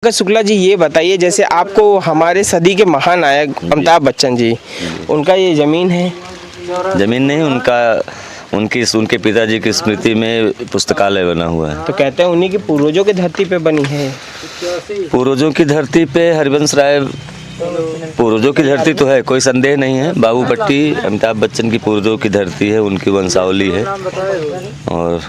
शुक्ला जी, ये बताइए, जैसे आपको हमारे सदी के महानायक अमिताभ बच्चन जी, उनका ये जमीन है? जमीन नहीं, उनके पिताजी की स्मृति में पुस्तकालय बना हुआ है। तो कहते हैं उन्हीं की पूर्वजों की धरती पे बनी है। पूर्वजों की धरती पे हरिवंश राय पूर्वजों की धरती तो है, कोई संदेह नहीं है। बाबूपट्टी अमिताभ बच्चन की पूर्वजों की धरती है, उनकी वंशावली है। और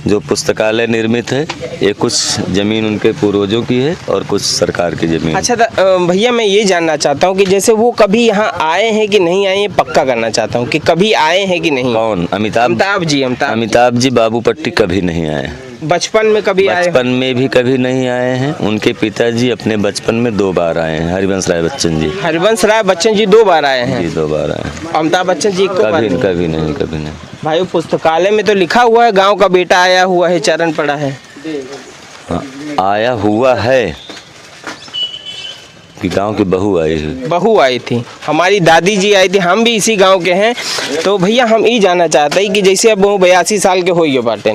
जो पुस्तकालय निर्मित है, ये कुछ जमीन उनके पूर्वजों की है और कुछ सरकार की जमीन। अच्छा भैया, मैं ये जानना चाहता हूँ कि जैसे वो कभी यहाँ आए हैं कि नहीं आए, ये पक्का करना चाहता हूँ कि कभी आए हैं कि नहीं। कौन? अमिताभ जी बाबूपट्टी कभी नहीं आए। बचपन में कभी आए? बचपन में भी कभी नहीं आए हैं। उनके पिताजी अपने बचपन में 2 बार आए हैं। हरिवंश राय बच्चन जी 2 बार आए हैं। जी 2 बार आए हैं। अमिताभ बच्चन जी कभी नहीं। भाई, पुस्तकालय में तो लिखा हुआ है गांव का बेटा आया हुआ है, चरण पड़ा है। आया हुआ है कि गांव की बहू आई थी। हमारी दादी जी आई थी, हम भी इसी गांव के हैं। तो भैया, हम ये जानना चाहते हैं कि जैसे अब वो 82 साल के हो गए बाटे,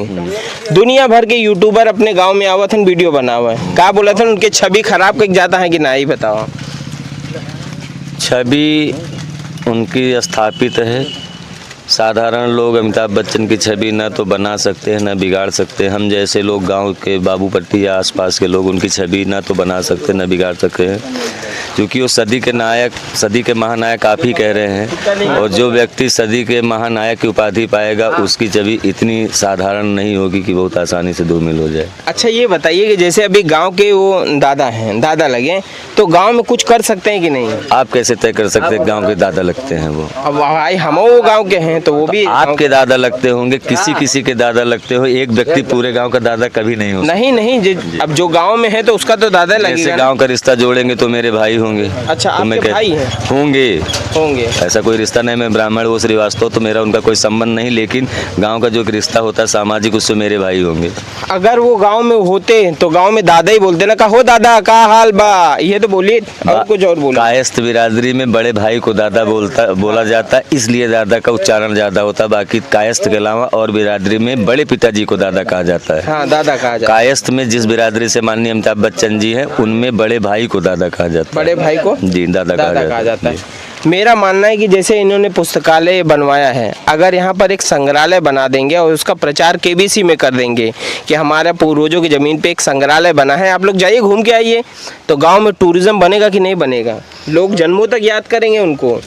दुनिया भर के यूट्यूबर अपने गांव में आवत हैं, वीडियो बना हुआ है। का बोला था उनके छवि खराब कर जाता है कि ना, ही बताओ। छवि उनकी स्थापित है। साधारण लोग अमिताभ बच्चन की छवि न तो बना सकते हैं, न बिगाड़ सकते हैं। हम जैसे लोग गांव के बाबूपट्टी या आसपास के लोग उनकी छवि न तो बना सकते, न बिगाड़ सकते हैं, क्योंकि वो सदी के महानायक आप ही कह रहे हैं। और जो व्यक्ति सदी के महानायक की उपाधि पाएगा, उसकी छवि इतनी साधारण नहीं होगी कि बहुत आसानी से धूमिल हो जाए। अच्छा, ये बताइए कि जैसे अभी गाँव के वो दादा लगे, तो गाँव में कुछ कर सकते हैं कि नहीं? आप कैसे तय कर सकते हैं गाँव के दादा लगते हैं? वो अब भाई, हम वो गाँव के हैं, तो वो भी आपके दादा लगते होंगे, किसी के दादा लगते हो। एक व्यक्ति पूरे गांव का दादा कभी नहीं हो सकता। नहीं, अब जो गांव में है तो उसका तो दादा लगेगा। जैसे गांव का रिश्ता जोड़ेंगे तो मेरे भाई होंगे। अच्छा, तो आपके भाई हैं? होंगे। ऐसा कोई रिश्ता नहीं, मैं ब्राह्मण, वो श्रीवास्तव, तो मेरा उनका कोई संबंध नहीं। लेकिन गाँव का जो रिश्ता होता है सामाजिक, उससे मेरे भाई होंगे। अगर वो गाँव में होते तो गाँव में दादा ही बोलते ना, कहो दादा का हाल बा, ये तो बोलिए, और कुछ और बोलिए। कायस्थ बिरादरी में बड़े भाई को दादा बोला जाता है, इसलिए दादा का उच्चारण ज्यादा होता। बाकी कायस्थ के अलावा और बिरादरी में बड़े पिताजी को दादा कहा जाता है। हाँ, दादा कहा जाता है। कायस्थ में जिस बिरादरी से माननीय अमिताभ बच्चन जी हैं, उनमें बड़े भाई को दादा कहा जाता है। बड़े भाई को जी दादा कहा जाता है। मेरा मानना है कि जैसे इन्होंने पुस्तकालय बनवाया है, अगर यहाँ पर एक संग्रहालय बना देंगे और उसका प्रचार केबीसी में कर देंगे कि हमारे पूर्वजों की ज़मीन पे एक संग्रहालय बना है, आप लोग जाइए घूम के आइए, तो गांव में टूरिज्म बनेगा कि नहीं बनेगा? लोग जन्मों तक याद करेंगे उनको।